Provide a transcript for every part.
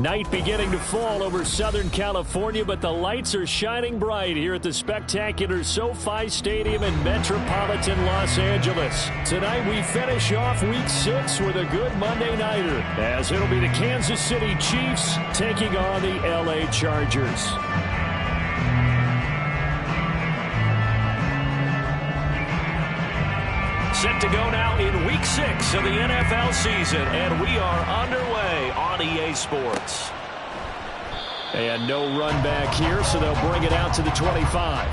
Night beginning to fall over Southern California, but the lights are shining bright here at the spectacular SoFi Stadium in metropolitan Los Angeles. Tonight we finish off Week 6 with a good Monday nighter, as it'll be the Kansas City Chiefs taking on the LA Chargers. Set to go now in Week 6 of the NFL season, and we are underway on EA Sports. And no run back here, so they'll bring it out to the 25.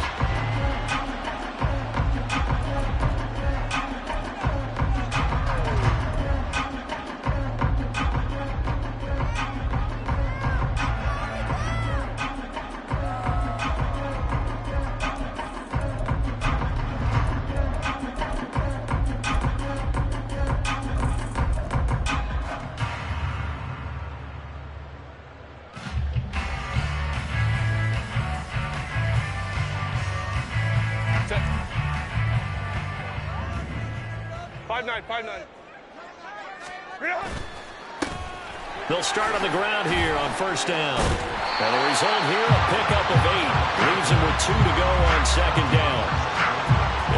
They'll start on the ground here on first down. And the result here, a pickup of 8. Leaves him with 2 to go on second down.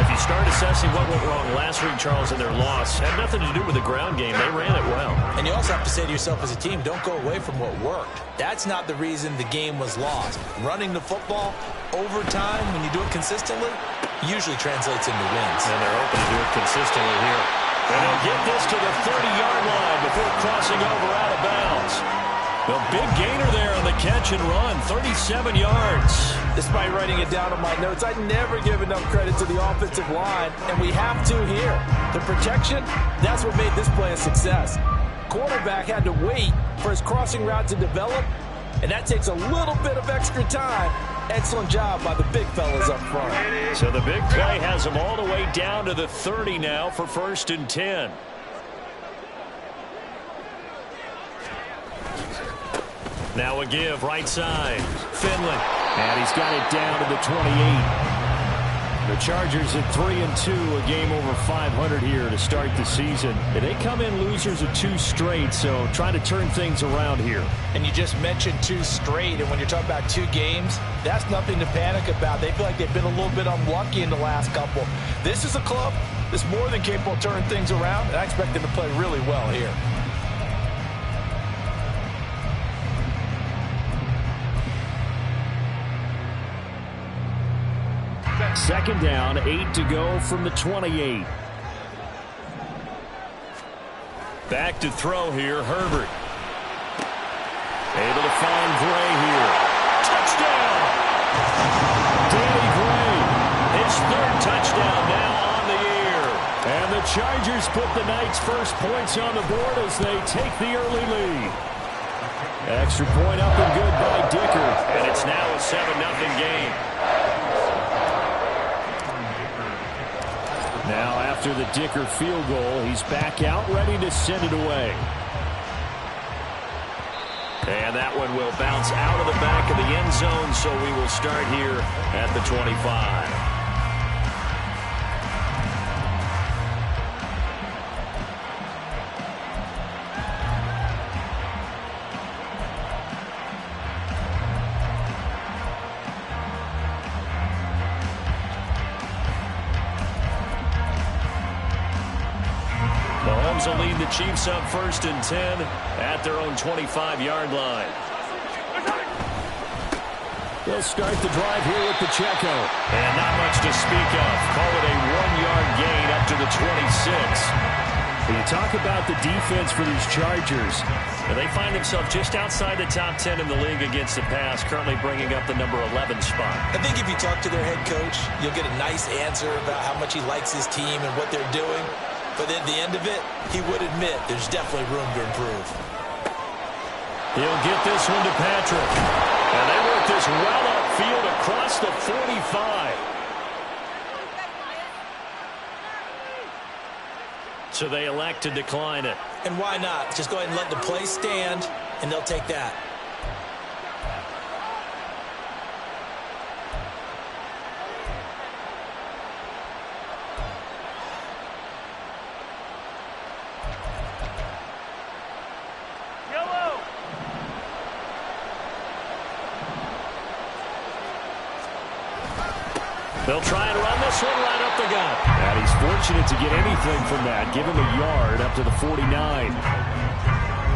If you start assessing what went wrong last week, Charles, in their loss, had nothing to do with the ground game. They ran it well. And you also have to say to yourself as a team, don't go away from what worked. That's not the reason the game was lost. Running the football over time, when you do it consistently, usually translates into wins. And they're hoping to do it consistently here. And they'll get this to the 30-yard line before crossing over out of bounds. The big gainer there on the catch and run, 37 yards. Despite writing it down on my notes, I never give enough credit to the offensive line, and we have to here. The protection, that's what made this play a success. Quarterback had to wait for his crossing route to develop, and that takes a little bit of extra time. Excellent job by the big fellas up front. So the big play has them all the way down to the 30 now for 1st and 10. Now a give, right side. Finley. And he's got it down to the 28. The Chargers at 3-2, a game over 500 here to start the season. And they come in losers of 2 straight, so trying to turn things around here. And you just mentioned 2 straight, and when you're talking about 2 games, that's nothing to panic about. They feel like they've been a little bit unlucky in the last couple. This is a club that's more than capable of turning things around, and I expect them to play really well here. Second down, 8 to go from the 28. Back to throw here, Herbert. Able to find Gray here. Touchdown! Danny Gray, his 3rd touchdown now on the year. And the Chargers put the night's first points on the board as they take the early lead. Extra point up and good by Dicker. And it's now a 7-0 game. Now after the Dicker field goal, he's back out ready to send it away. And that one will bounce out of the back of the end zone, so we will start here at the 25. Will lead the Chiefs up 1st and 10 at their own 25-yard line. They'll start the drive here with Pacheco. And not much to speak of. Call it a 1-yard gain up to the 26. When you talk about the defense for these Chargers, and they find themselves just outside the top 10 in the league against the pass, currently bringing up the number 11 spot. I think if you talk to their head coach, you'll get a nice answer about how much he likes his team and what they're doing. But at the end of it, he would admit there's definitely room to improve. He'll get this one to Patrick. And they work this well upfield across the 45. So they elect to decline it. And why not? Just go ahead and let the play stand, and they'll take that. They'll try and run this one right up the gut. And he's fortunate to get anything from that. Give him a yard up to the 49.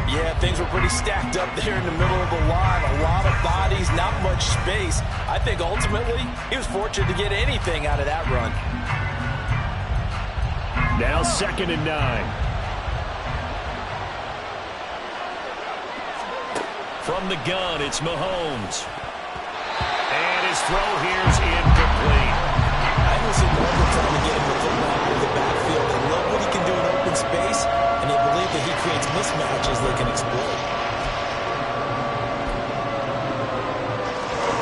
Yeah, things were pretty stacked up there in the middle of the line. A lot of bodies, not much space. I think ultimately he was fortunate to get anything out of that run. Now 2nd and 9. From the gun, it's Mahomes. And his throw here's incomplete. I haven't seen Morgan trying to get him the football in the backfield. They love what he can do in open space, and they believe that he creates mismatches they can exploit.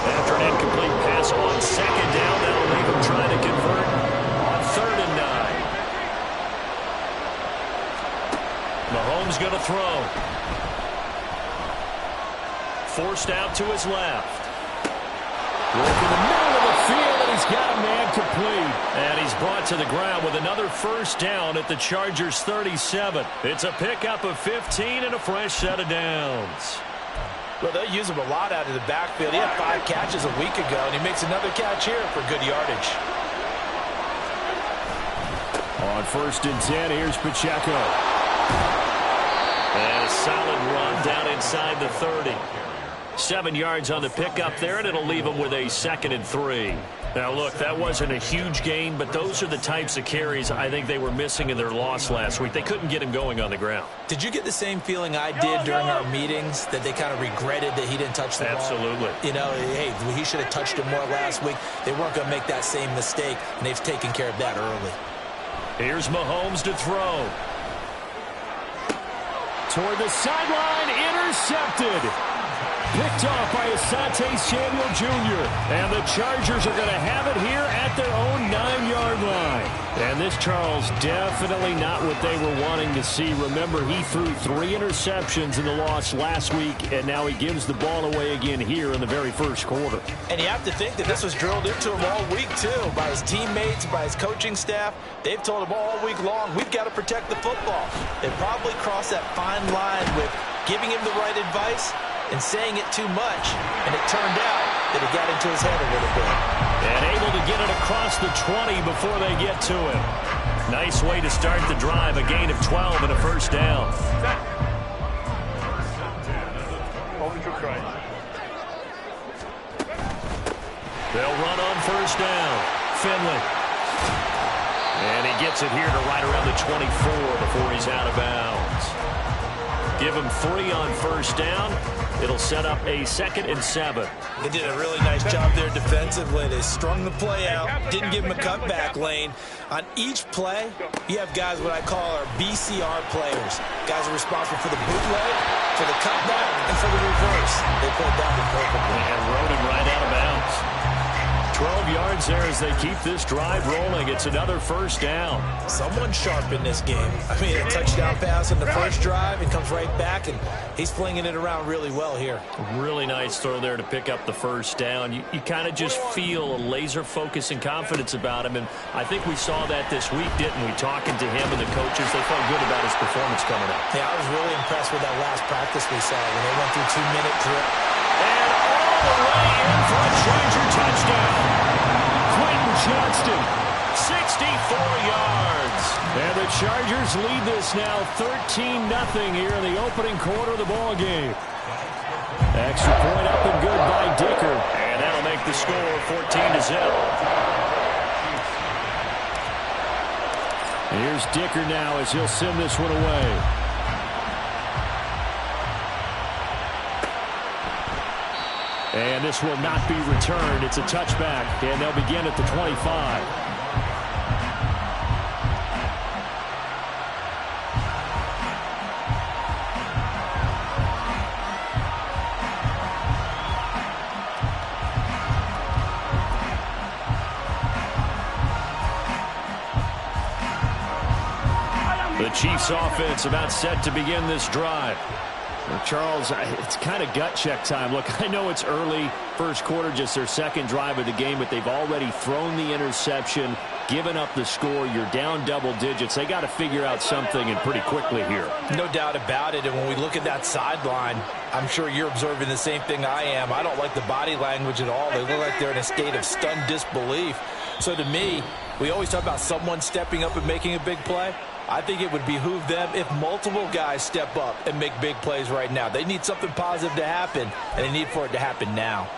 After an incomplete pass on 2nd down, that'll leave him trying to convert on 3rd and 9. Mahomes going to throw. Forced out to his left. Work in the middle of the field, and he's got a man complete. And he's brought to the ground with another 1st down at the Chargers' 37. It's a pickup of 15 and a fresh set of downs. Well, they'll use him a lot out of the backfield. He had 5 catches a week ago, and he makes another catch here for good yardage. On 1st and 10, here's Pacheco. And a solid run down inside the 30. 7 yards on the pickup there, and it'll leave him with a 2nd and 3. Now, look, that wasn't a huge gain, but those are the types of carries I think they were missing in their loss last week. They couldn't get him going on the ground. Did you get the same feeling I did during our meetings, that they kind of regretted that he didn't touch the ball? Absolutely. You know, hey, he should have touched it more last week. They weren't going to make that same mistake, and they've taken care of that early. Here's Mahomes to throw. Toward the sideline, intercepted. Picked off by Asante Samuel Jr. And the Chargers are going to have it here at their own 9-yard line. And this, Charles, definitely not what they were wanting to see. Remember, he threw 3 interceptions in the loss last week, and now he gives the ball away again here in the very first quarter. And you have to think that this was drilled into him all week, too, by his teammates, by his coaching staff. They've told him all week long, we've got to protect the football. They probably crossed that fine line with giving him the right advice and saying it too much, and it turned out that it got into his head a little bit. And able to get it across the 20 before they get to him. Nice way to start the drive, a gain of 12 and a 1st down. They'll run on 1st down. Finley. And he gets it here to right around the 24 before he's out of bounds. Give him 3 on 1st down. It'll set up a 2nd and 7. They did a really nice job there defensively. They strung the play out, didn't give him a cutback lane. On each play, you have guys what I call our BCR players. Guys are responsible for the bootleg, for the cutback, and for the reverse. They played that one perfectly. And rode him right out of bounds. 12 yards there as they keep this drive rolling. It's another 1st down. Someone sharp in this game. I mean, a touchdown pass in the first drive and comes right back, and he's flinging it around really well here. Really nice throw there to pick up the 1st down. You kind of just feel a laser focus and confidence about him, and I think we saw that this week, didn't we? Talking to him and the coaches, they felt good about his performance coming up. Yeah, I was really impressed with that last practice we saw when they went through 2-minute drill. And all the way in for a Charger touchdown. Quentin Johnston. 64 yards. And the Chargers lead this now 13-0 here in the opening quarter of the ball game. Extra point up and good by Dicker. And that'll make the score 14-0. Here's Dicker now as he'll send this one away. And this will not be returned. It's a touchback, and they'll begin at the 25. The Chiefs offense about set to begin this drive. Well, Charles, it's kind of gut check time. Look, I know it's early, first quarter, just their second drive of the game, but they've already thrown the interception. giving up the score. You're down double digits. They got to figure out something, and pretty quickly here. No doubt about it. And when we look at that sideline, I'm sure you're observing the same thing I am. I don't like the body language at all. They look like they're in a state of stunned disbelief. So to me, we always talk about someone stepping up and making a big play. I think it would behoove them if multiple guys step up and make big plays right now. They need something positive to happen, and they need for it to happen now.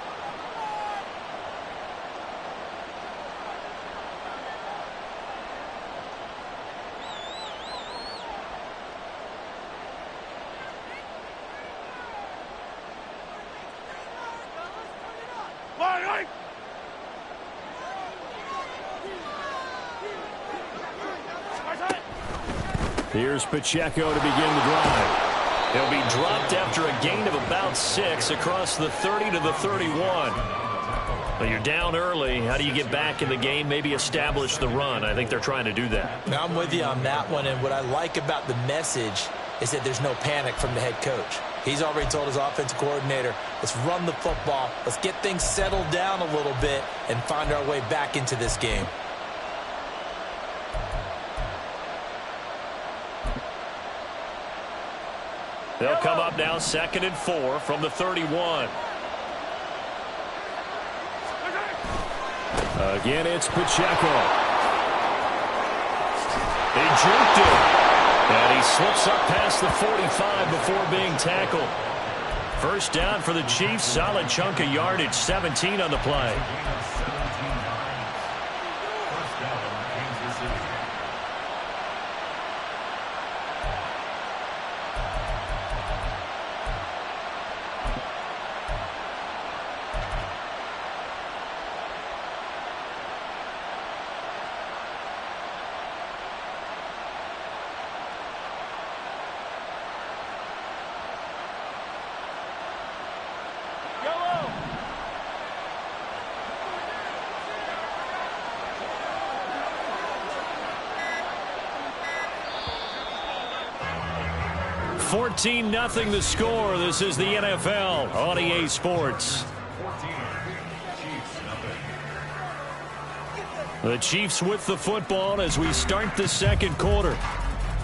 Here's Pacheco to begin the drive. He'll be dropped after a gain of about 6 across the 30 to the 31. Well, you're down early. How do you get back in the game, maybe establish the run? I think they're trying to do that. Now, I'm with you on that one, and what I like about the message is that there's no panic from the head coach. He's already told his offensive coordinator, let's run the football, let's get things settled down a little bit and find our way back into this game. They'll come up now 2nd and 4 from the 31. Again, it's Pacheco. He juked it. And he slips up past the 45 before being tackled. First down for the Chiefs. Solid chunk of yardage. 17 on the play. Yellow! 14-0 the score. This is the NFL on EA Sports. The Chiefs with the football as we start the second quarter,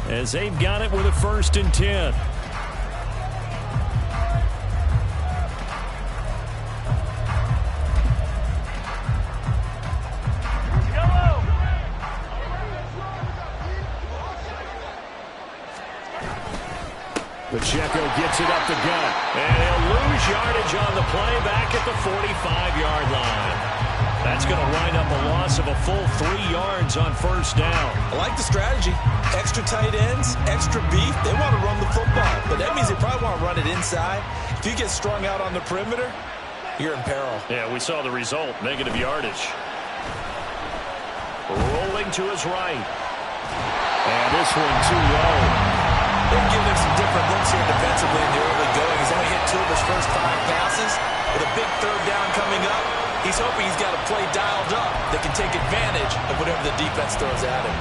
as they've got it with a 1st and 10. Pacheco gets it up the gut, and he'll lose yardage on the play back at the 45-yard line. That's going to wind up a loss of a full 3 yards on 1st down. I like the strategy. Extra tight ends, extra beef. They want to run the football, but that means they probably want to run it inside. If you get strung out on the perimeter, you're in peril. Yeah, we saw the result, negative yardage. Rolling to his right. And this one too low. They're giving him some different looks here defensively in the early going. He's only hit 2 of his first 5 passes. With a big 3rd down coming up, he's hoping he's got a play dialed up that can take advantage of whatever the defense throws at him.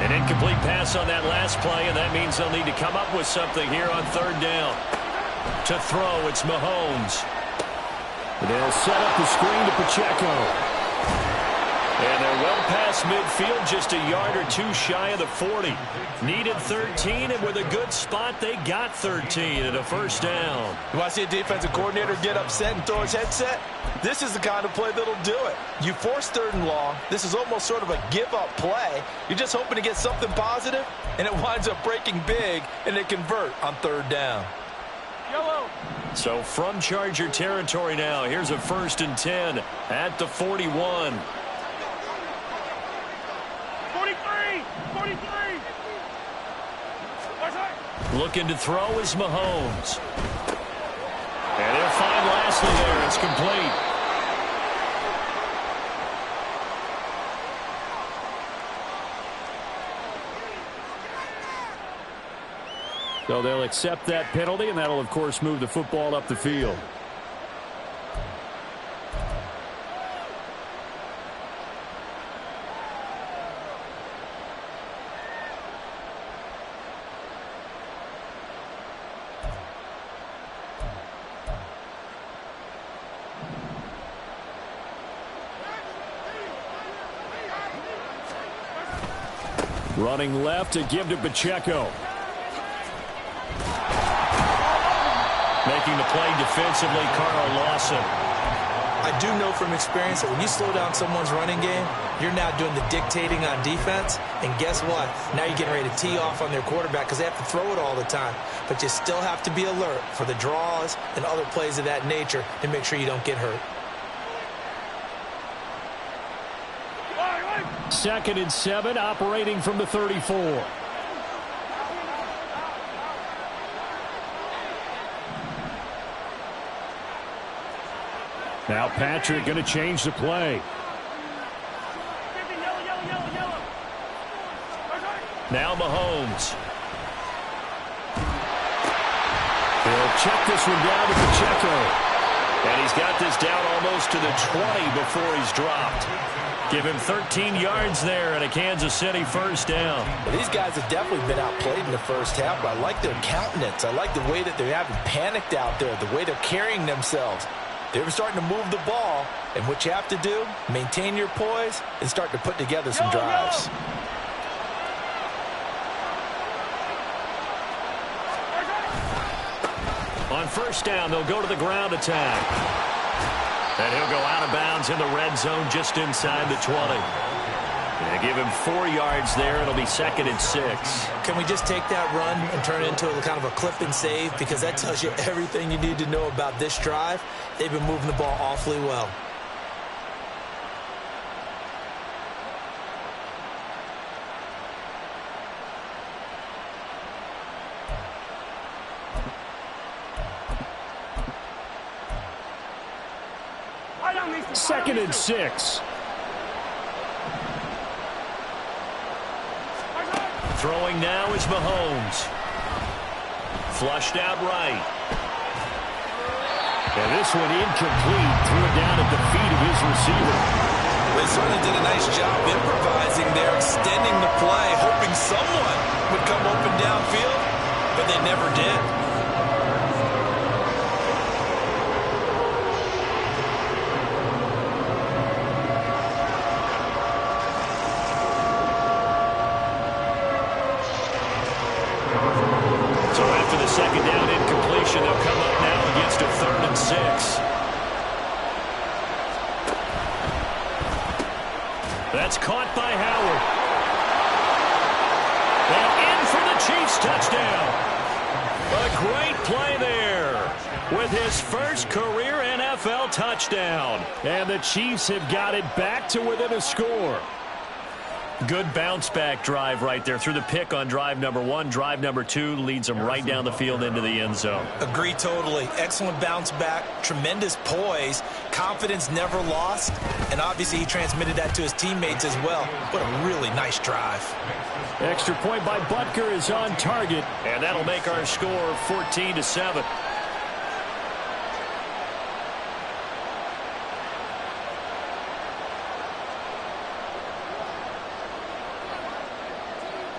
Incomplete pass on that last play, and that means they'll need to come up with something here on 3rd down. To throw, it's Mahomes. They'll set up the screen to Pacheco. And they're well past midfield, just a yard or 2 shy of the 40. Needed 13, and with a good spot, they got 13 and a 1st down. You want to see a defensive coordinator get upset and throw his headset? This is the kind of play that'll do it. You force 3rd and long. This is almost sort of a give-up play. You're just hoping to get something positive, and it winds up breaking big, and they convert on 3rd down. Yellow! So from Charger territory now, here's a 1st and 10 at the 41. 43! 43! Looking to throw is Mahomes. And they'll find Lashley there. It's complete. So they'll accept that penalty, and that'll, of course, move the football up the field. Running left to give to Pacheco. Making the play defensively, Carl Lawson. I do know from experience that when you slow down someone's running game, you're now doing the dictating on defense. And guess what? Now you're getting ready to tee off on their quarterback because they have to throw it all the time. But you still have to be alert for the draws and other plays of that nature to make sure you don't get hurt. 2nd and 7, operating from the 34. Now Patrick going to change the play. Now Mahomes. He'll check this one down to Pacheco. And he's got this down almost to the 20 before he's dropped. Give him 13 yards there and a Kansas City first down. Well, these guys have definitely been outplayed in the first half, but I like their countenance. I like the way that they haven't panicked out there, the way they're carrying themselves. They were starting to move the ball, and what you have to do, maintain your poise and start to put together some drives. On first down, they'll go to the ground attack. And he'll go out of bounds in the red zone just inside the 20. They give him 4 yards there. It'll be 2nd and 6. Can we just take that run and turn it into a kind of a clip and save? Because that tells you everything you need to know about this drive. They've been moving the ball awfully well. Second and 6. Throwing now is Mahomes. Flushed out right. And this one incomplete. Threw it down at the feet of his receiver. They certainly did a nice job improvising there, extending the play, hoping someone would come open downfield, but they never did. Second down incompletion. They'll come up now against a 3rd and 6. That's caught by Howard. And in for the Chiefs touchdown. A great play there with his first career NFL touchdown. And the Chiefs have got it back to within a score. Good bounce-back drive right there. Through the pick on drive number 1. Drive number 2 leads them right down the field into the end zone. Agree totally. Excellent bounce back. Tremendous poise. Confidence never lost. And obviously he transmitted that to his teammates as well. What a really nice drive. Extra point by Butker is on target. And that'll make our score 14-7.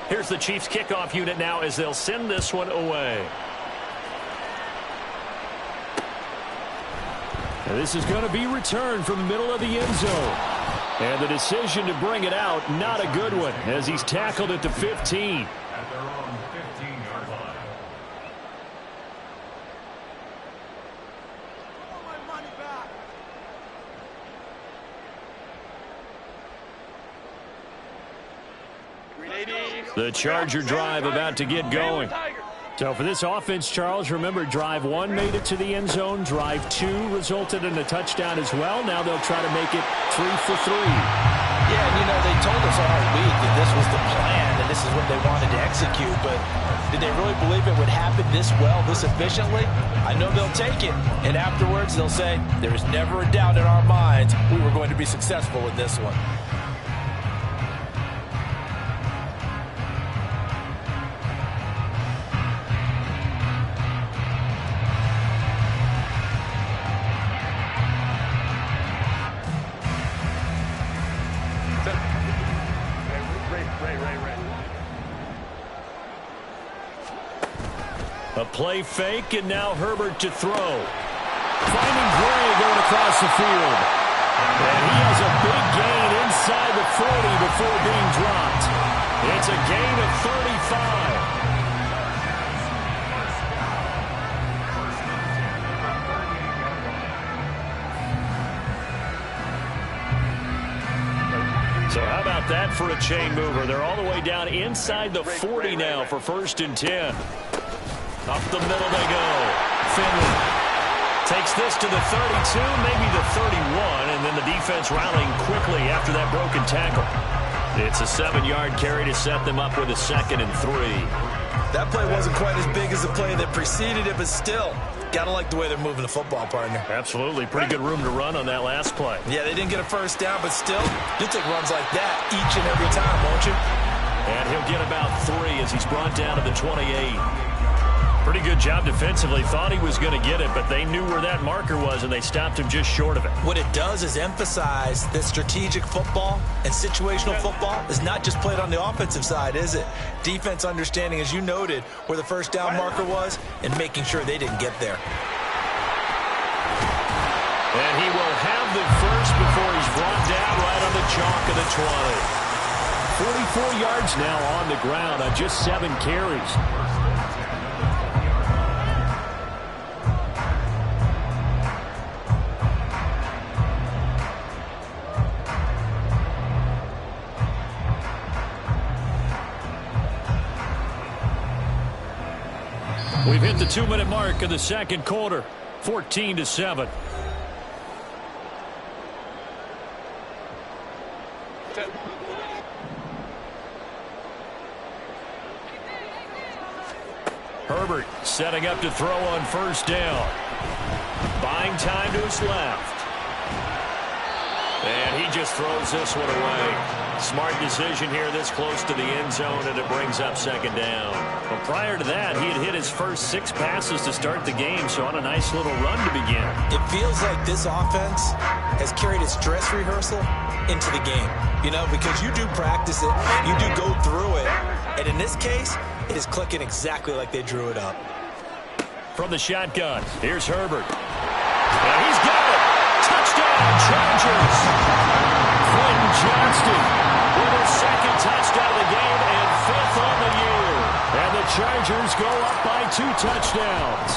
Here's the Chiefs kickoff unit now as they'll send this one away. And this is going to be returned from the middle of the end zone. And the decision to bring it out, not a good one, as he's tackled at the 15. At their own 15-yard line. The Charger drive about to get going. So for this offense, Charles, remember, drive 1 made it to the end zone. Drive 2 resulted in a touchdown as well. Now they'll try to make it 3 for 3. Yeah, and you know, they told us all week that this was the plan and this is what they wanted to execute, but did they really believe it would happen this well, this efficiently? I know they'll take it, and afterwards they'll say, there is never a doubt in our minds we were going to be successful with this one. A play fake, and now Herbert to throw. Finding Gray going across the field. And he has a big gain inside the 40 before being dropped. It's a gain 35. So how about that for a chain mover? They're all the way down inside the 40 now for 1st and 10. Up the middle they go. Finley takes this to the 32, maybe the 31, and then the defense rallying quickly after that broken tackle. It's a 7-yard carry to set them up with a 2nd and 3. That play wasn't quite as big as the play that preceded it, but still, gotta like the way they're moving the football, partner. Absolutely. Pretty good room to run on that last play. Yeah, they didn't get a first down, but still, you'll take runs like that each and every time, won't you? And he'll get about 3 as he's brought down to the 28. Pretty good job defensively. Thought he was going to get it, but they knew where that marker was, and they stopped him just short of it. What it does is emphasize that strategic football and situational football is not just played on the offensive side, is it? Defense understanding, as you noted, where the first down marker was and making sure they didn't get there. And he will have the first before he's brought down right on the chalk of the 20. 44 yards now on the ground on just 7 carries. We've hit the 2-minute mark of the second quarter. 14-7. Herbert setting up to throw on 1st down. Buying time to his left. And he just throws this one away. Smart decision here this close to the end zone, and it brings up 2nd down. Well, prior to that, he had hit his first 6 passes to start the game, so on a nice little run to begin. It feels like this offense has carried its dress rehearsal into the game. You know, because you do practice it, you do go through it, and in this case, it is clicking exactly like they drew it up. From the shotgun, here's Herbert. And he's got it. Touchdown, Chargers. Quentin Johnston with his 2nd touchdown of the game and 5th on the year. And the Chargers go up by 2 touchdowns.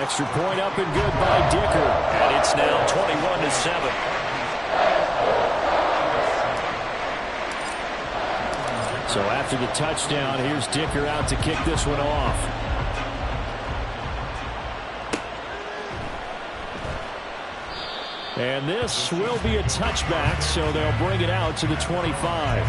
Extra point up and good by Dicker. And it's now 21-7. So after the touchdown, here's Dicker out to kick this one off. And this will be a touchback, so they'll bring it out to the 25.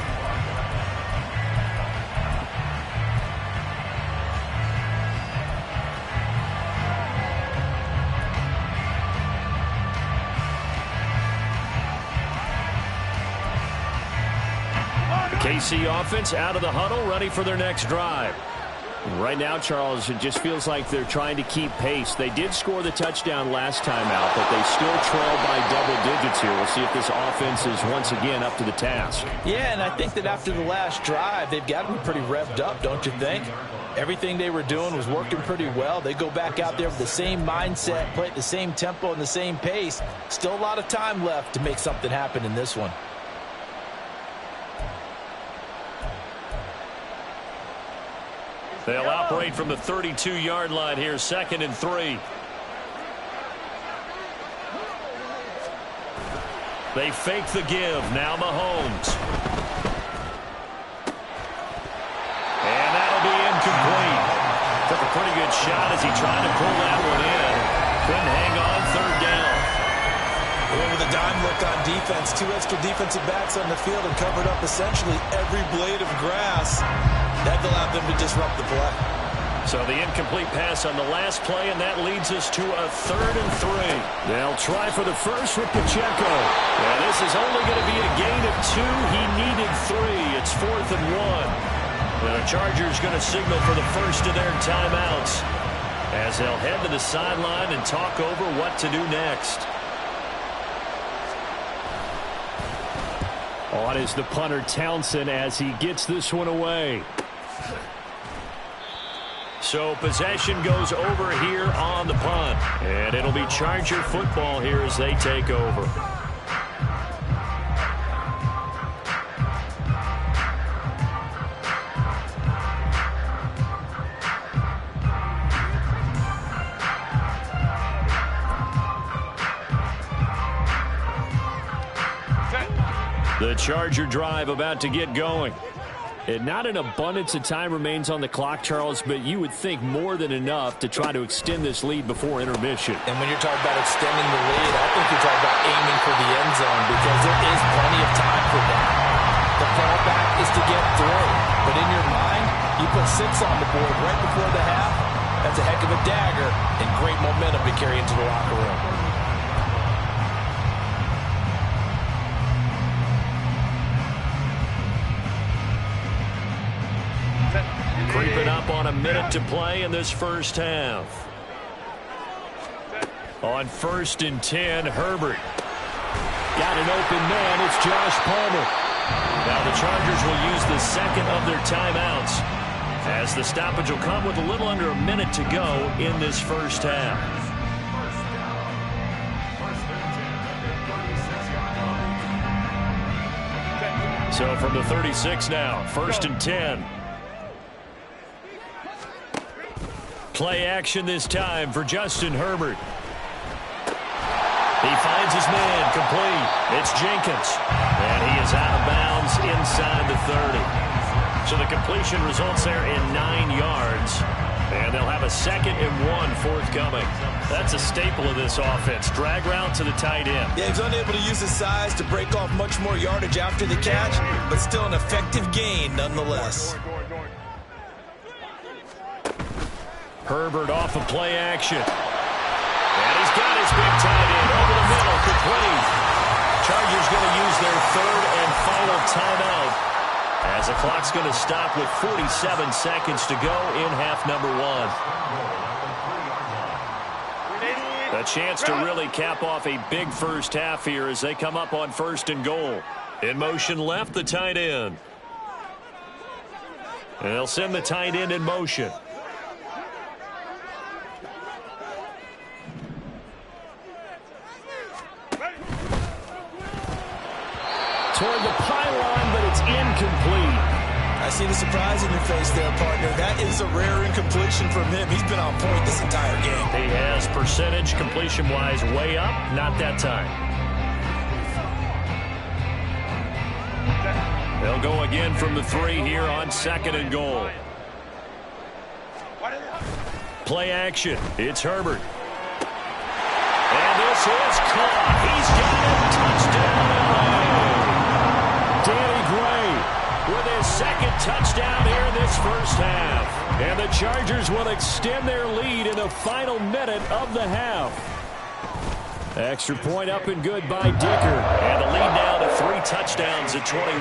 KC offense out of the huddle, ready for their next drive. Right now, Charles, it just feels like they're trying to keep pace. They did score the touchdown last time out, but they still trail by double digits here. We'll see if this offense is once again up to the task. Yeah, and I think that after the last drive, they've got to be pretty revved up, don't you think? Everything they were doing was working pretty well. They go back out there with the same mindset, play at the same tempo and the same pace. Still a lot of time left to make something happen in this one. They'll operate from the 32-yard line here, 2nd and 3. They fake the give. Now Mahomes. And that'll be incomplete. Took a pretty good shot as he tried to pull that one in. Couldn't hang on, 3rd down. With a dime look on defense, 2 extra defensive backs on the field and covered up essentially every blade of grass. That allowed them to disrupt the play. So the incomplete pass on the last play, and that leads us to a 3rd and 3. They'll try for the first with Pacheco. And this is only going to be a gain of 2. He needed 3. It's 4th and 1. The Chargers going to signal for the first of their timeouts as they'll head to the sideline and talk over what to do next. On is the punter Townsend as he gets this one away. So possession goes over here on the punt. And it'll be Charger football here as they take over. The Charger drive about to get going. And not an abundance of time remains on the clock, Charles, but you would think more than enough to try to extend this lead before intermission. And when you're talking about extending the lead, I think you're talking about aiming for the end zone because there is plenty of time for that. The fallback is to get through. But in your mind, you put 6 on the board right before the half. That's a heck of a dagger and great momentum to carry into the locker room. Creeping up on a minute to play in this first half. On 1st and 10, Herbert. Got an open man. It's Josh Palmer. Now the Chargers will use the second of their timeouts as the stoppage will come with a little under a minute to go in this first half. So from the 36 now, 1st and 10. Play action this time for Justin Herbert. He finds his man complete. It's Jenkins. And he is out of bounds inside the 30. So the completion results there in 9 yards. And they'll have a 2nd and 1 forthcoming. That's a staple of this offense. Drag route to the tight end. Yeah, he's unable to use his size to break off much more yardage after the catch, but still an effective gain nonetheless. Herbert off of play action. And he's got his big tight end over the middle, complete. Chargers going to use their 3rd and final timeout as the clock's going to stop with 47 seconds to go in half number 1. A chance to really cap off a big first half here as they come up on 1st and goal. In motion left, the tight end. And they'll send the tight end in motion. Toward the pylon, but it's incomplete. I see the surprise in your face there, partner. That is a rare incompletion from him. He's been on point this entire game. He has percentage completion-wise way up. Not that time. They'll go again from the 3 here on 2nd and goal. Play action. It's Herbert. And this is caught. He's got it. Touchdown. Danny Gray with his 2nd touchdown here in this first half. And the Chargers will extend their lead in the final minute of the half. Extra point up and good by Dicker. And the lead now to 3 touchdowns at 21.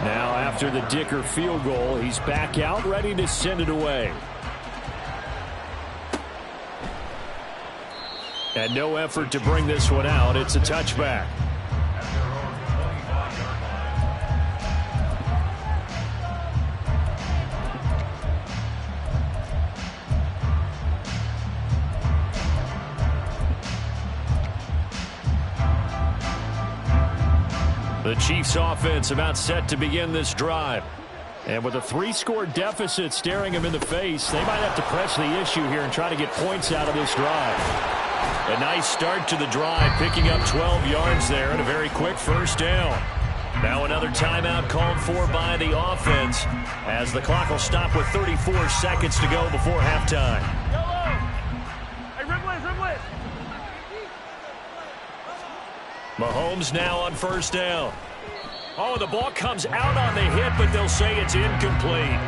Now after the Dicker field goal, he's back out ready to send it away. And no effort to bring this one out. It's a touchback. The Chiefs offense about set to begin this drive. And with a 3-score deficit staring them in the face, they might have to press the issue here and try to get points out of this drive. A nice start to the drive, picking up 12 yards there and a very quick first down. Now another timeout called for by the offense as the clock will stop with 34 seconds to go before halftime. Hey, Riblet. Mahomes now on 1st down. Oh, the ball comes out on the hit, but they'll say it's incomplete.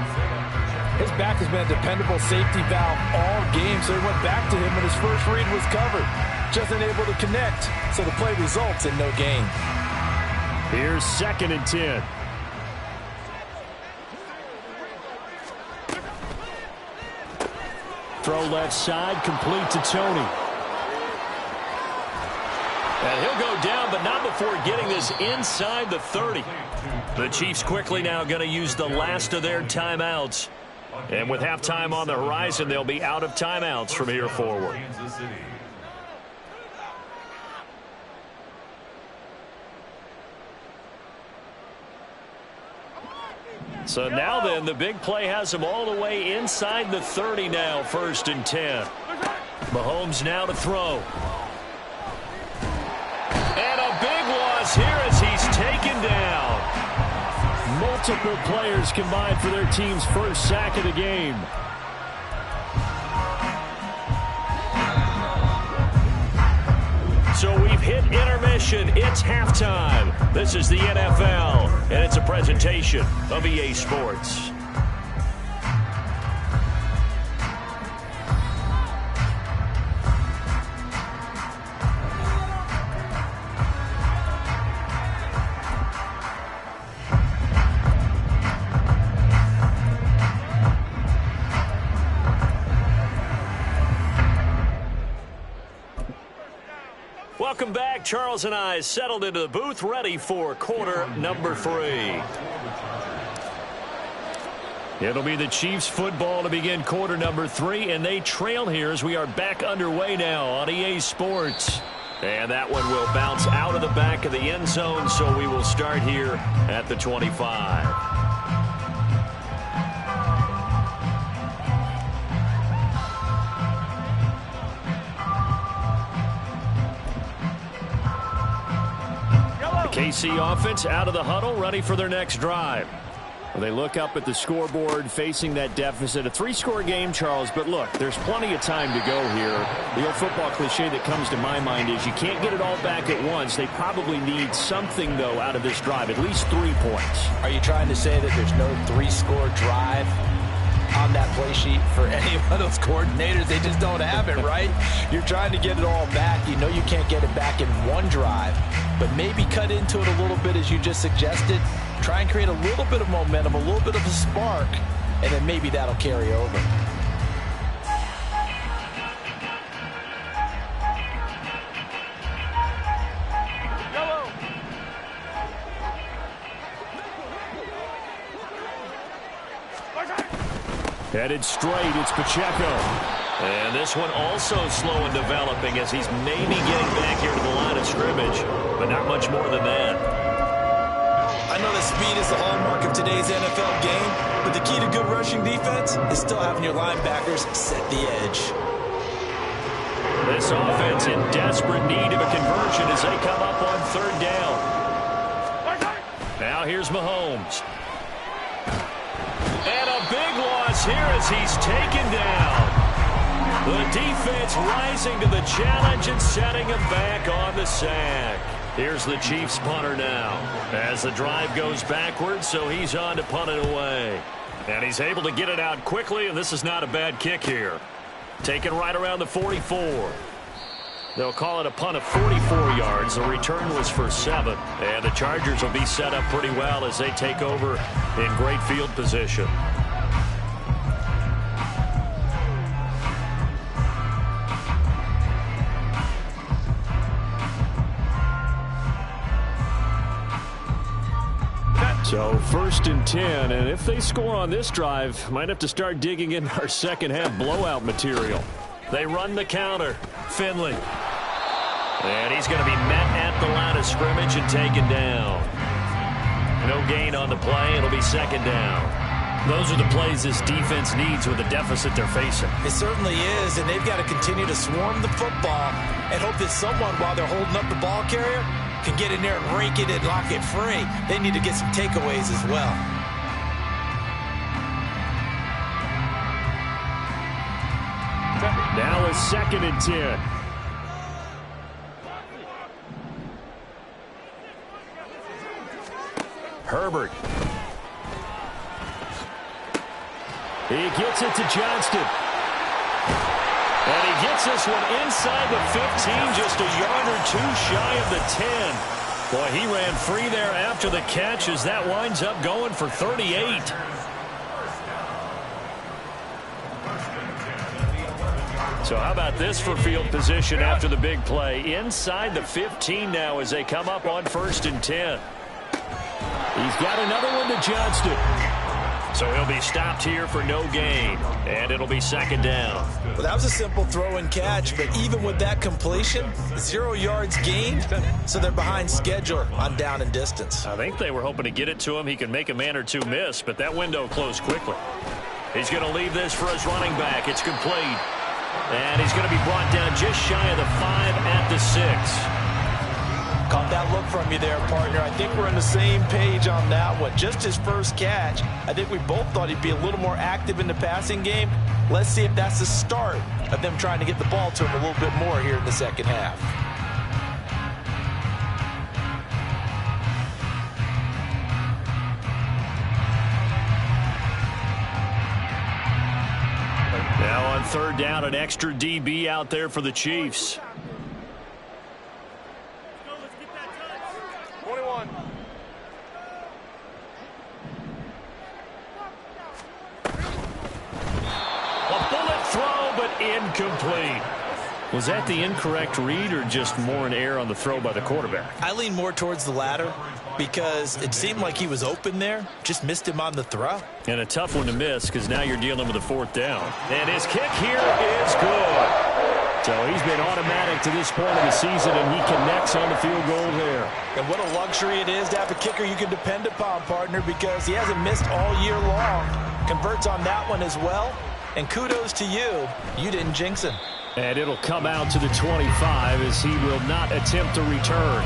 His back has been a dependable safety valve all game, so he went back to him when his first read was covered. Just unable to connect, so the play results in no gain. Here's 2nd and 10. Throw left side, complete to Tony. And he'll go down, but not before getting this inside the 30. The Chiefs quickly now going to use the last of their timeouts. And with halftime on the horizon, they'll be out of timeouts from here forward. So now then, the big play has them all the way inside the 30 now, 1st and 10. Mahomes now to throw. multiple players combined for their team's first sack of the game. So we've hit intermission. It's halftime. This is the NFL, and it's a presentation of EA Sports. Welcome back. Charles and I settled into the booth, ready for quarter number 3. It'll be the Chiefs football to begin quarter number 3, and they trail here as we are back underway now on EA Sports. And that one will bounce out of the back of the end zone, so we will start here at the 25. KC offense out of the huddle, ready for their next drive. Well, they look up at the scoreboard, facing that deficit. A 3-score game, Charles, but look, there's plenty of time to go here. The old football cliche that comes to my mind is you can't get it all back at once. They probably need something, though, out of this drive, at least 3 points. Are you trying to say that there's no 3-score drive on that play sheet for any of those coordinators? They just don't have it, right? You're trying to get it all back. You know you can't get it back in one drive, but maybe cut into it a little bit as you just suggested. Try and create a little bit of momentum, a little bit of a spark, and then maybe that'll carry over. Headed straight, it's Pacheco. And this one also slow in developing as he's maybe getting back here to the line of scrimmage, but not much more than that. I know that speed is the hallmark of today's NFL game, but the key to good rushing defense is still having your linebackers set the edge. This offense in desperate need of a conversion as they come up on 3rd down. Now here's Mahomes. And a big loss here as he's taken down. The defense rising to the challenge and setting him back on the sack. Here's the Chiefs punter now as the drive goes backwards, so he's on to punt it away. And he's able to get it out quickly, and this is not a bad kick here. Taken right around the 44. They'll call it a punt of 44 yards. The return was for 7. And the Chargers will be set up pretty well as they take over in great field position. So 1st and 10, and if they score on this drive, might have to start digging in our second half blowout material. They run the counter. Finley. And he's going to be met at the line of scrimmage and taken down. No gain on the play. It'll be 2nd down. Those are the plays this defense needs with the deficit they're facing. It certainly is, and they've got to continue to swarm the football and hope that someone, while they're holding up the ball carrier, can get in there and rake it and lock it free. They need to get some takeaways as well. Now a 2nd and 10. Herbert. He gets it to Johnston. And he gets this one inside the 15, just a yard or 2 shy of the 10. Boy, he ran free there after the catch as that winds up going for 38. So how about this for field position after the big play? Inside the 15 now as they come up on 1st and 10. He's got another one to Johnston. So he'll be stopped here for no gain, and it'll be 2nd down. Well, that was a simple throw and catch, but even with that completion, 0 yards gained, so they're behind schedule on down and distance. I think they were hoping to get it to him. He could make a man or 2 miss, but that window closed quickly. He's going to leave this for his running back. It's complete. And he's going to be brought down just shy of the 5 at the 6. Caught that look from you there, partner. I think we're on the same page on that one. Just his first catch, I think we both thought he'd be a little more active in the passing game. Let's see if that's the start of them trying to get the ball to him a little bit more here in the second half. Now on third down, an extra DB out there for the Chiefs. 21. A bullet throw, but incomplete. Was that the incorrect read or just more an error on the throw by the quarterback? I lean more towards the latter because it seemed like he was open there. Just missed him on the throw. And a tough one to miss because now you're dealing with a fourth down. And his kick here is good. So he's been automatic to this point of the season, and he connects on the field goal there. And what a luxury it is to have a kicker you can depend upon, partner, because he hasn't missed all year long. Converts on that one as well. And kudos to you. You didn't jinx him. And it'll come out to the 25 as he will not attempt to return.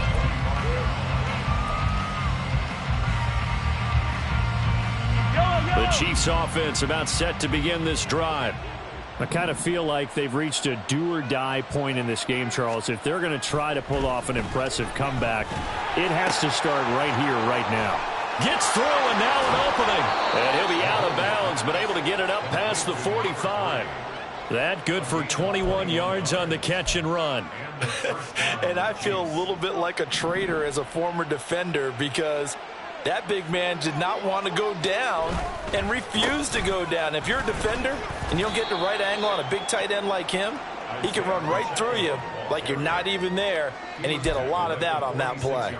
The Chiefs offense about set to begin this drive. I kind of feel like they've reached a do-or-die point in this game, Charles. If they're going to try to pull off an impressive comeback, it has to start right here, right now. Gets through, and now an opening. And he'll be out of bounds, but able to get it up past the 45. That good for 21 yards on the catch and run. And I feel a little bit like a traitor as a former defender because that big man did not want to go down and refused to go down. If you're a defender and you don't get the right angle on a big tight end like him, he can run right through you like you're not even there, and he did a lot of that on that play.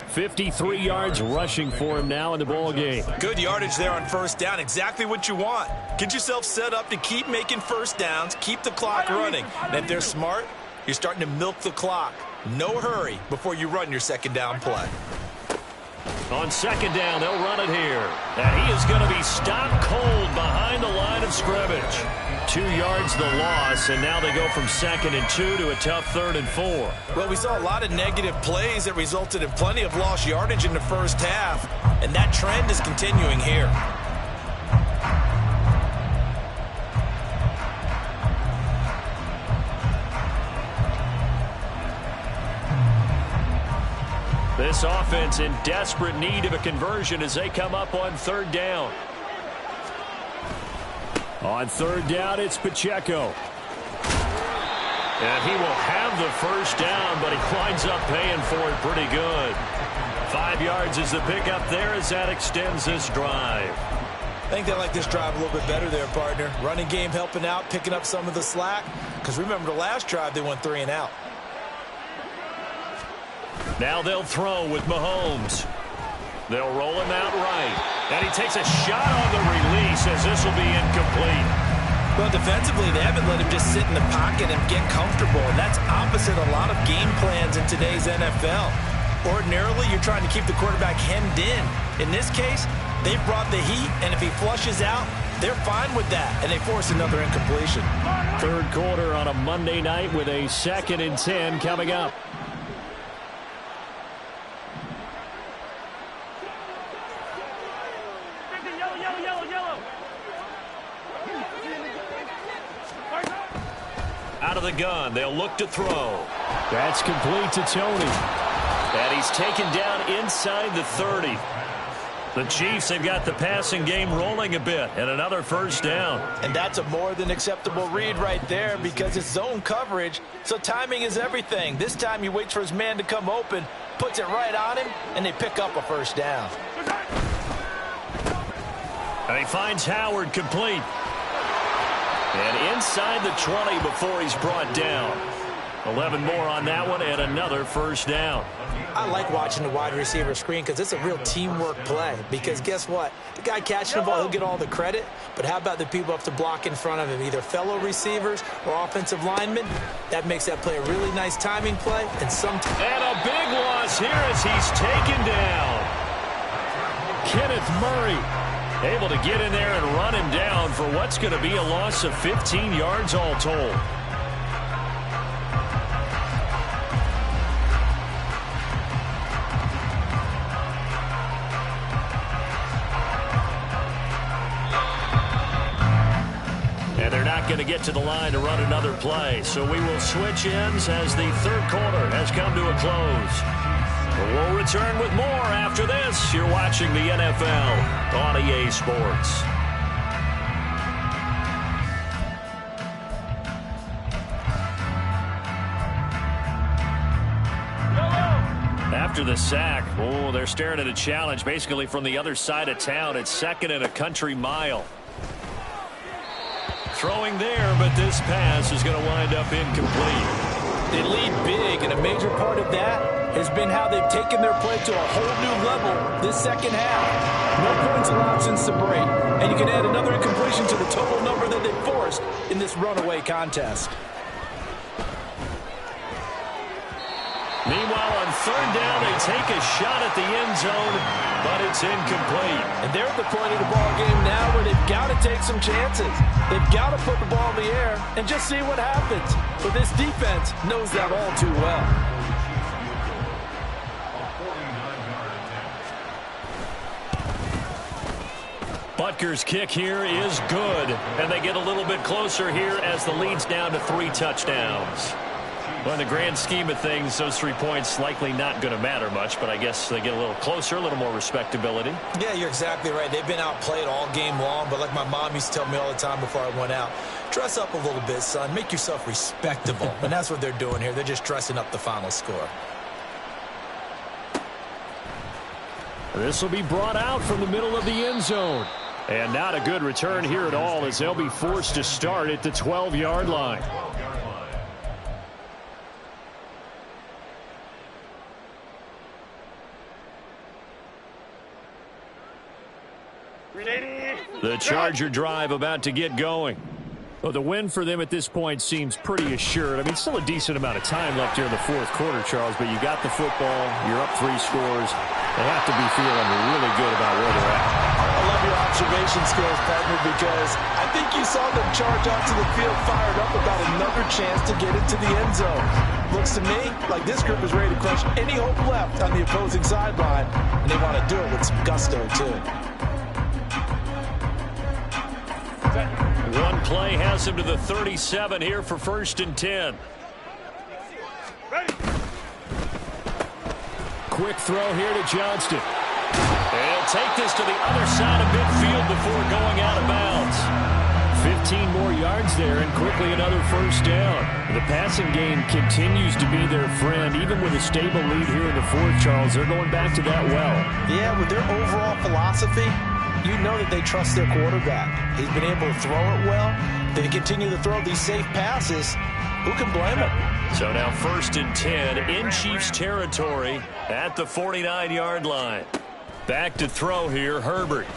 53 yards rushing for him now in the ball game. Good yardage there on first down. Exactly what you want. Get yourself set up to keep making first downs, keep the clock running. And if they're smart, you're starting to milk the clock. No hurry before you run your second down play. On second down, they'll run it here. And he is going to be stopped cold behind the line of scrimmage. 2 yards the loss, and now they go from 2nd and 2 to a tough 3rd and 4. Well, we saw a lot of negative plays that resulted in plenty of lost yardage in the first half, and that trend is continuing here. This offense in desperate need of a conversion as they come up on third down. On third down, it's Pacheco. And he will have the first down, but he winds up paying for it pretty good. 5 yards is the pickup there as that extends this drive. I think they like this drive a little bit better there, partner. Running game helping out, picking up some of the slack. Because remember the last drive, they went 3 and out. Now they'll throw with Mahomes. They'll roll him out right. And he takes a shot on the release as this will be incomplete. Well, defensively, they haven't let him just sit in the pocket and get comfortable. And that's opposite a lot of game plans in today's NFL. Ordinarily, you're trying to keep the quarterback hemmed in. In this case, they've brought the heat, and if he flushes out, they're fine with that, and they force another incompletion. Third quarter on a Monday night with a 2nd and 10 coming up. Out of the gun, they'll look to throw. That's complete to Tony. And he's taken down inside the 30. The Chiefs have got the passing game rolling a bit, and another first down. And that's a more than acceptable read right there because it's zone coverage, so timing is everything. This time he waits for his man to come open, puts it right on him, and they pick up a first down. And he finds Howard complete. And inside the 20 before he's brought down. 11 more on that one and another first down. I like watching the wide receiver screen because it's a real teamwork play. Because guess what? The guy catching the ball, he'll get all the credit. But how about the people up to block in front of him, either fellow receivers or offensive linemen? That makes that play a really nice timing play. And a big loss here as he's taken down. Kenneth Murray able to get in there and run him down for what's going to be a loss of 15 yards all told. going to get to the line to run another play. So we will switch ends as the third quarter has come to a close. We'll return with more after this. You're watching the NFL on EA Sports. After the sack, they're staring at a challenge basically from the other side of town. It's second and a country mile. Throwing there, but this pass is going to wind up incomplete. They lead big, and a major part of that has been how they've taken their play to a whole new level this second half. No points allowed since the break, and you can add another incompletion to the total number that they forced in this runaway contest. Meanwhile, on third down, they take a shot at the end zone, but it's incomplete. And they're at the point of the ball game now where they've got to take some chances. They've got to put the ball in the air and just see what happens. But this defense knows that all too well. Butker's kick here is good, and they get a little bit closer here as the lead's down to 3 touchdowns. Well, in the grand scheme of things, those 3 points likely not going to matter much, but I guess they get a little closer, a little more respectability. Yeah, you're exactly right. They've been outplayed all game long, but like my mom used to tell me all the time before I went out, dress up a little bit, son. Make yourself respectable. And that's what they're doing here. They're just dressing up the final score. This will be brought out from the middle of the end zone. And not a good return here at all as they'll be forced to start at the 12-yard line. The Charger drive about to get going. Well, the win for them at this point seems pretty assured. I mean, still a decent amount of time left here in the fourth quarter, Charles, but you got the football, you're up 3 scores. They have to be feeling really good about where they're at. I love your observation skills, partner, because I think you saw them charge onto the field fired up about another chance to get into the end zone. Looks to me like this group is ready to crush any hope left on the opposing sideline, and they want to do it with some gusto, too. One play has him to the 37 here for 1st and 10. Quick throw here to Johnston. And he'll take this to the other side of midfield before going out of bounds. 15 more yards there and quickly another 1st down. The passing game continues to be their friend. Even with a stable lead here in the 4th, Charles, they're going back to that well. Yeah, with their overall philosophy, you know that they trust their quarterback. He's been able to throw it well. They continue to throw these safe passes. Who can blame him? So now 1st and 10 in Chiefs territory at the 49-yard line. Back to throw here, Herbert.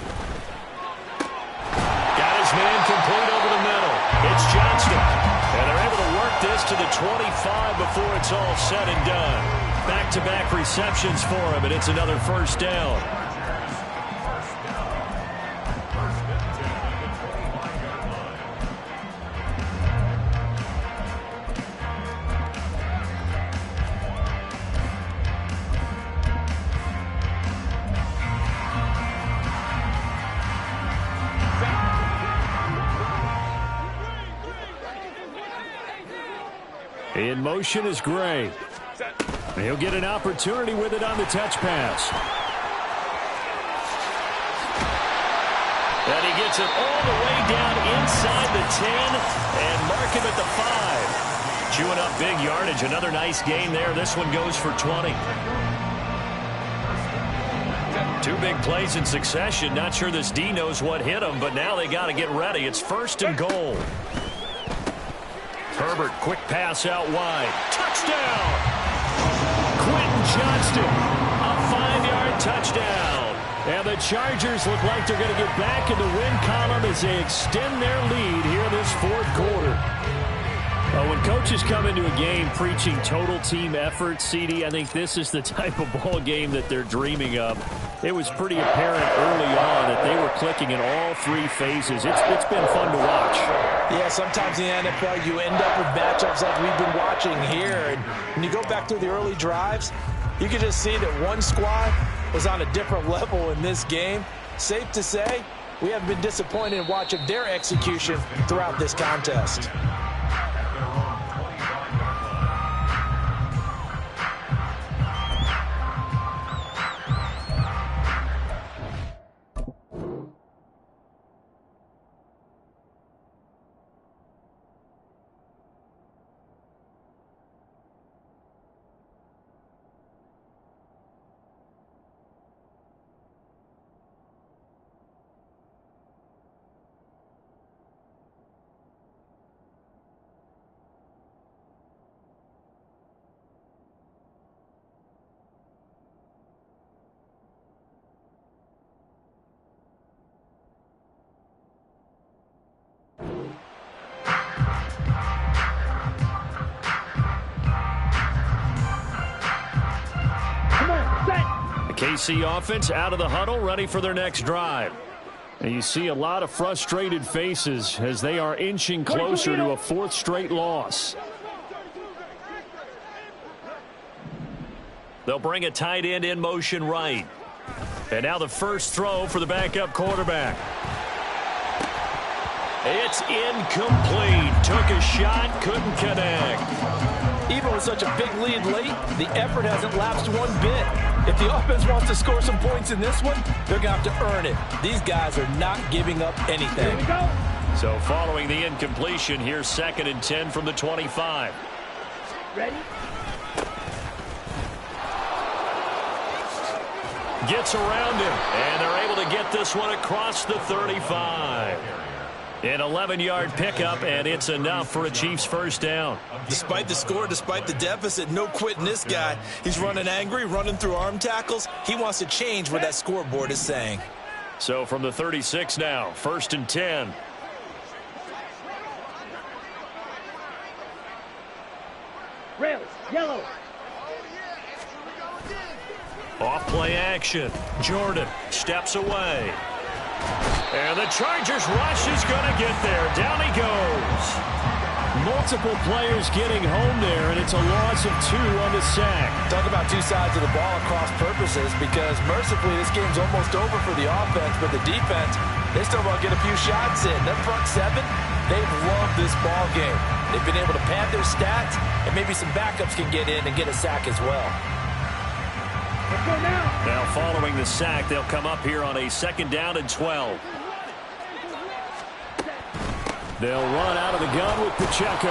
Got his man complete over the middle. It's Johnston. And they're able to work this to the 25 before it's all said and done. Back-to-back receptions for him, and it's another 1st down. In motion is Gray. He'll get an opportunity with it on the touch pass. And he gets it all the way down inside the 10 and mark him at the 5. Chewing up big yardage. Another nice gain there. This one goes for 20. 2 big plays in succession. Not sure this D knows what hit him, but now they got to get ready. It's 1st and goal. Herbert, quick pass out wide. Touchdown! Quentin Johnston, a 5-yard touchdown. And the Chargers look like they're going to get back in the win column as they extend their lead here in this 4th quarter. When coaches come into a game preaching total team effort, CD, I think this is the type of ball game that they're dreaming of. It was pretty apparent early on that they were clicking in all 3 phases. It's been fun to watch. Yeah, sometimes in the NFL you end up with matchups like we've been watching here. And when you go back through the early drives, you can just see that one squad was on a different level in this game. Safe to say, we have been disappointed in watching their execution throughout this contest. KC offense out of the huddle, ready for their next drive. And you see a lot of frustrated faces as they are inching closer to a fourth straight loss. They'll bring a tight end in motion right. And now the first throw for the backup quarterback. It's incomplete. Took a shot, couldn't connect. Even with such a big lead late, the effort hasn't lapsed one bit. If the offense wants to score some points in this one, they're going to have to earn it. These guys are not giving up anything. Here we go. So following the incompletion, here's 2nd and 10 from the 25. Ready? Gets around him, and they're able to get this one across the 35. An 11-yard pickup, and it's enough for a Chiefs first down. Despite the score, despite the deficit, no quitting this guy. He's running angry, running through arm tackles. He wants to change what that scoreboard is saying. So from the 36 now, 1st and 10. Rails, yellow. Off play action. Jordan steps away. And the Chargers rush is going to get there. Down he goes. Multiple players getting home there, and it's a loss of 2 on the sack. Talk about two sides of the ball at cross purposes, because mercifully this game's almost over for the offense, but the defense, they still want to get a few shots in. Their front seven, they've loved this ball game. They've been able to pad their stats, and maybe some backups can get in and get a sack as well. Let's go now. Now following the sack, they'll come up here on a 2nd down and 12. They'll run out of the gun with Pacheco.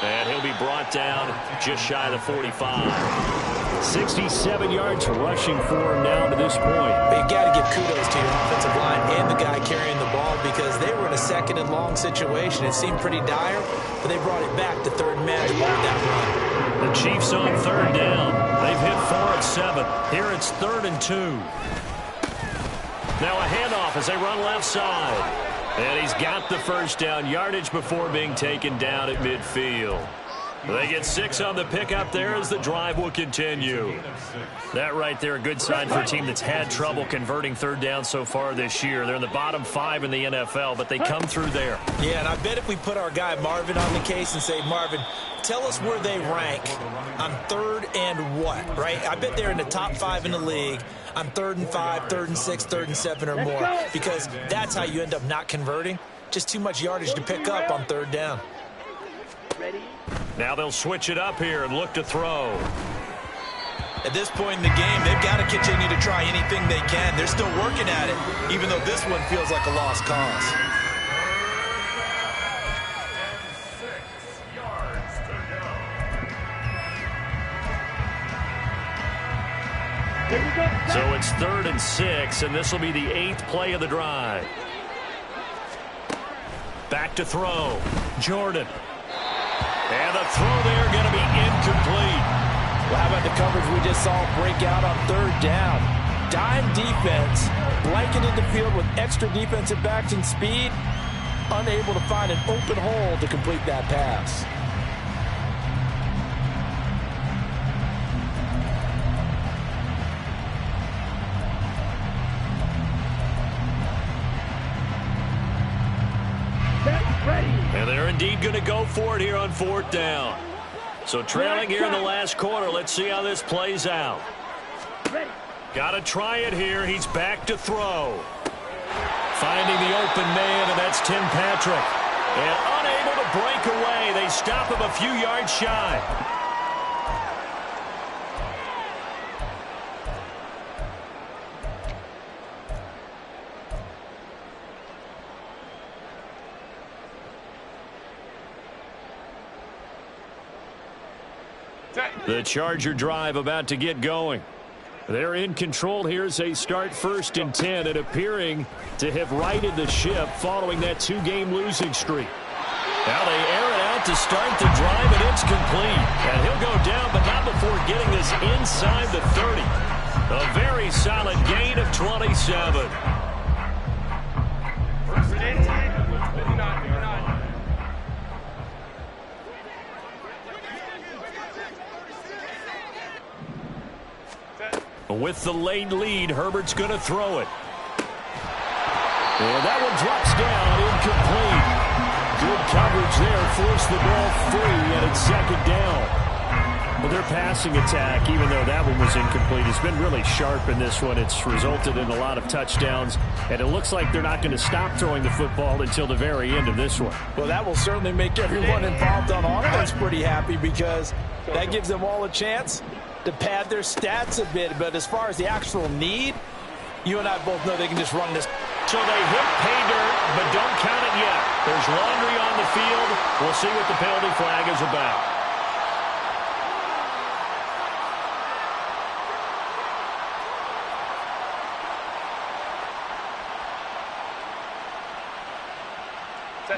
And he'll be brought down just shy of the 45. 67 yards rushing for him now to this point. But you got to give kudos to your offensive line and the guy carrying the ball, because they were in a 2nd and long situation. It seemed pretty dire, but they brought it back to 3rd and manageable with that run. The Chiefs on 3rd down. They've hit 4 and 7. Here it's 3rd and 2. Now a handoff as they run left side. And he's got the first down, yardage before being taken down at midfield. They get 6 on the pickup there as the drive will continue. That right there, a good sign for a team that's had trouble converting 3rd down so far this year. They're in the bottom 5 in the NFL, but they come through there. Yeah, and I bet if we put our guy Marvin on the case and say, Marvin, tell us where they rank on 3rd and what, right? I bet they're in the top 5 in the league on 3rd and 5, 3rd and 6, 3rd and 7 or more, because that's how you end up not converting. Just too much yardage to pick up on 3rd down. Ready? Now they'll switch it up here and look to throw. At this point in the game, they've got to continue to try anything they can. They're still working at it, even though this one feels like a lost cause. 6 yards to go. Here we go. So it's 3rd and 6, and this will be the 8th play of the drive. Back to throw. Jordan. And the throw there going to be incomplete. Well, how about the coverage we just saw break out on 3rd down? Dime defense, blanketed the field with extra defensive backs and speed, unable to find an open hole to complete that pass. And they're indeed going to go for it here on 4th down. So trailing here in the last quarter. Let's see how this plays out. Got to try it here. He's back to throw. Finding the open man, and that's Tim Patrick. And unable to break away. They stop him a few yards shy. The Charger drive about to get going. They're in control here as they start 1st and 10 and appearing to have righted the ship following that 2-game losing streak. Now they air it out to start the drive, and it's complete. And he'll go down, but not before getting this inside the 30. A very solid gain of 27. With the late lead, Herbert's going to throw it. And that one drops down, incomplete. Good coverage there, forced the ball free, and it's 2nd down. Well, their passing attack, even though that one was incomplete, has been really sharp in this one. It's resulted in a lot of touchdowns, and it looks like they're not going to stop throwing the football until the very end of this one. Well, that will certainly make everyone involved on offense pretty happy, because that gives them all a chance to pad their stats a bit. But as far as the actual need, you and I both know they can just run this. So they hit pay dirt, but don't count it yet. There's laundry on the field. We'll see what the penalty flag is about.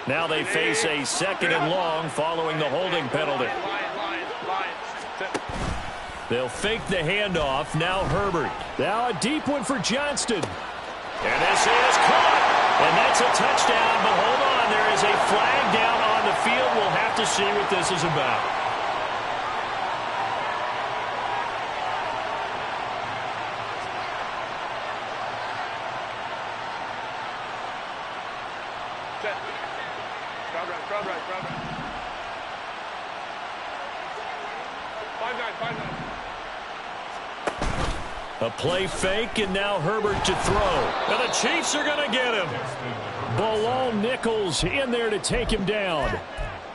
Now they face a 2nd and long following the holding penalty. They'll fake the handoff. Now Herbert. Now a deep one for Johnston. And this is caught. And that's a touchdown. But hold on. There is a flag down on the field. We'll have to see what this is about. Crowd right. 5-9. A play fake, and now Herbert to throw. And the Chiefs are going to get him. Bilal Nichols in there to take him down.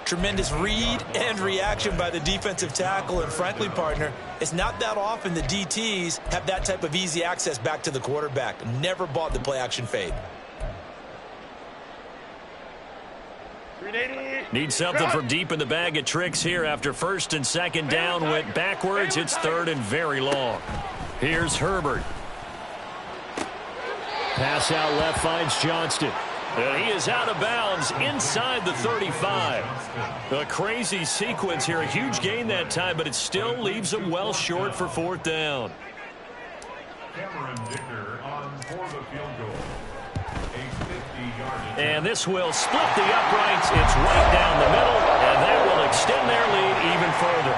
Tremendous read and reaction by the defensive tackle. And frankly, partner, it's not that often the DTs have that type of easy access back to the quarterback. Never bought the play action fade. Need something from deep in the bag of tricks here after 1st and 2nd down. Went backwards. It's 3rd and very long. Here's Herbert. Pass out left finds Johnston. And he is out of bounds inside the 35. A crazy sequence here. A huge gain that time, but it still leaves him well short for 4th down. Cameron Dicker on for the field goal. A 50-yard. And this will split the uprights. It's right down the middle, and that will extend their lead even further.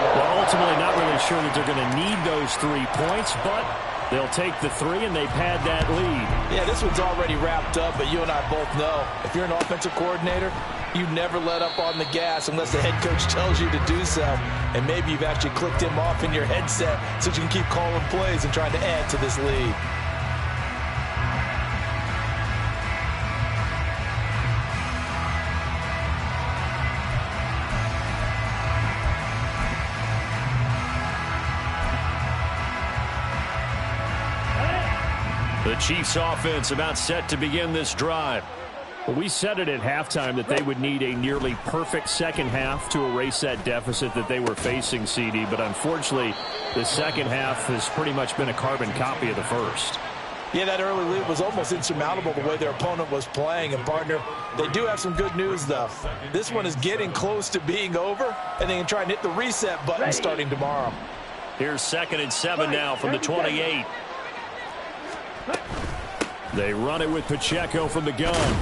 Well, ultimately not really sure that they're going to need those 3 points, but they'll take the 3 and they pad that lead. Yeah, this one's already wrapped up, but you and I both know if you're an offensive coordinator, you never let up on the gas unless the head coach tells you to do so. And maybe you've actually clicked him off in your headset so you can keep calling plays and trying to add to this lead. The Chiefs offense about set to begin this drive. Well, we said it at halftime that they would need a nearly perfect second half to erase that deficit that they were facing, CD. But unfortunately, the second half has pretty much been a carbon copy of the first. Yeah, that early lead was almost insurmountable the way their opponent was playing. And, partner, they do have some good news, though. This one is getting close to being over, and they can try and hit the reset button starting tomorrow. Here's 2nd and 7 now from the 28. They run it with Pacheco from the gun.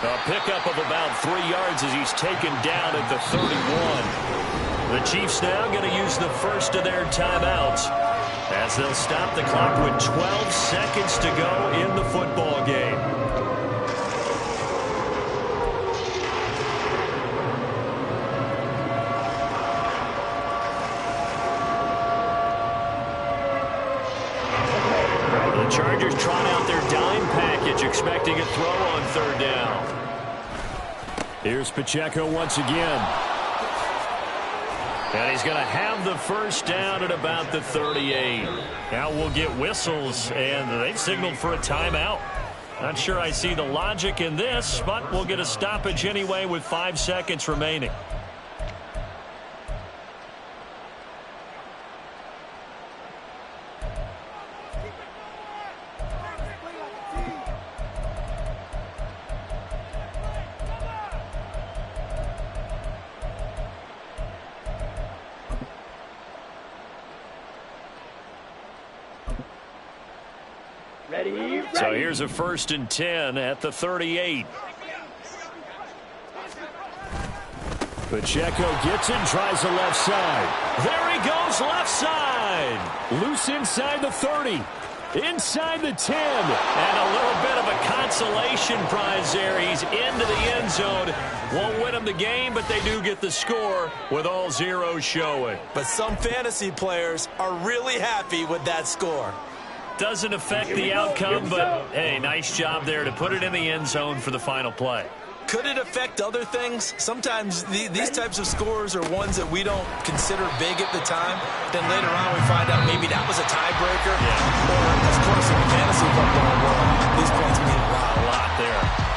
A pickup of about 3 yards as he's taken down at the 31. The Chiefs now going to use the first of their timeouts as they'll stop the clock with 12 seconds to go in the football game. Chargers trot out their dime package, expecting a throw on third down. Here's Pacheco once again. And he's going to have the first down at about the 38. Now we'll get whistles, and they've signaled for a timeout. Not sure I see the logic in this, but we'll get a stoppage anyway with 5 seconds remaining. Ready. So here's a 1st and 10 at the 38. Pacheco gets it, tries the left side. There he goes, left side. Loose inside the 30. Inside the 10. And a little bit of a consolation prize there. He's into the end zone. Won't win them the game, but they do get the score with all zeros showing. But some fantasy players are really happy with that score. Doesn't affect the outcome, but, hey, nice job there to put it in the end zone for the final play. Could it affect other things? Sometimes these types of scores are ones that we don't consider big at the time. Then later on we find out maybe that was a tiebreaker. Yeah. Or, of course, in the fantasy football world, these points mean A lot there.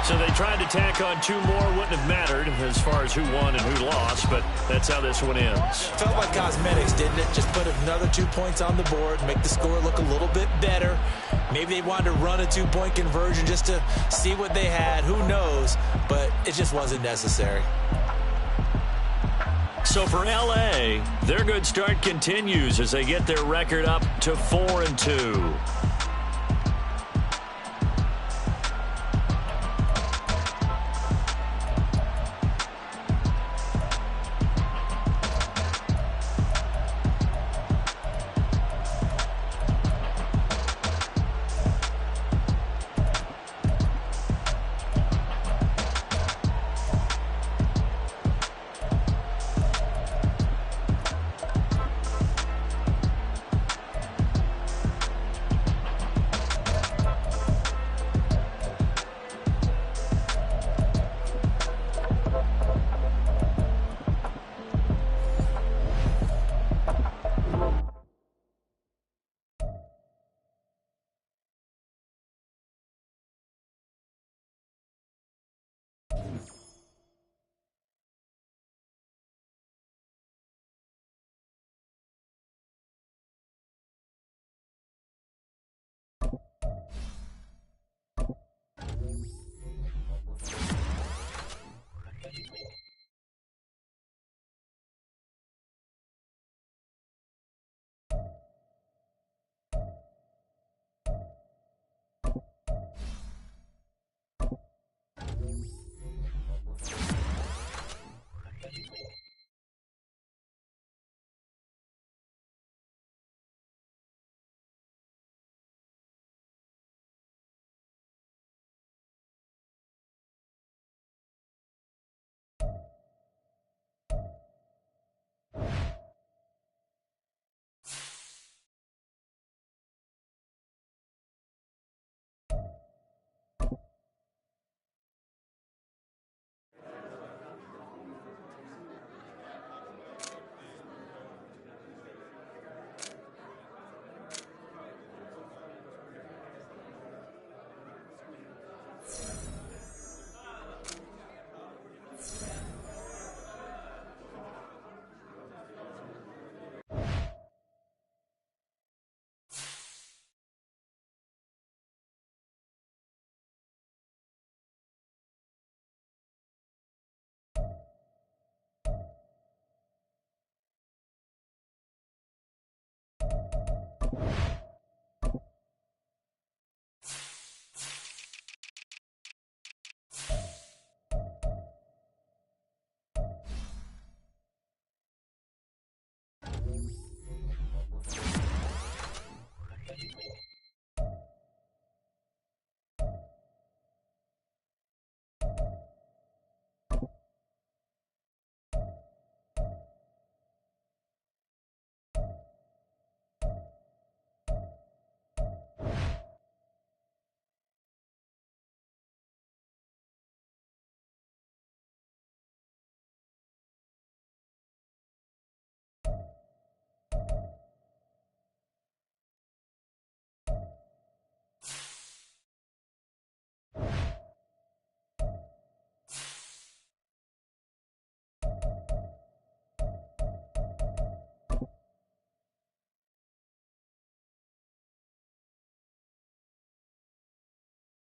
So they tried to tack on 2 more. Wouldn't have mattered as far as who won and who lost, but that's how this one ends. Felt like cosmetics, didn't it? Just put another 2 points on the board, make the score look a little bit better. Maybe they wanted to run a 2-point conversion just to see what they had. Who knows? But it just wasn't necessary. So for L.A., their good start continues as they get their record up to 4-2.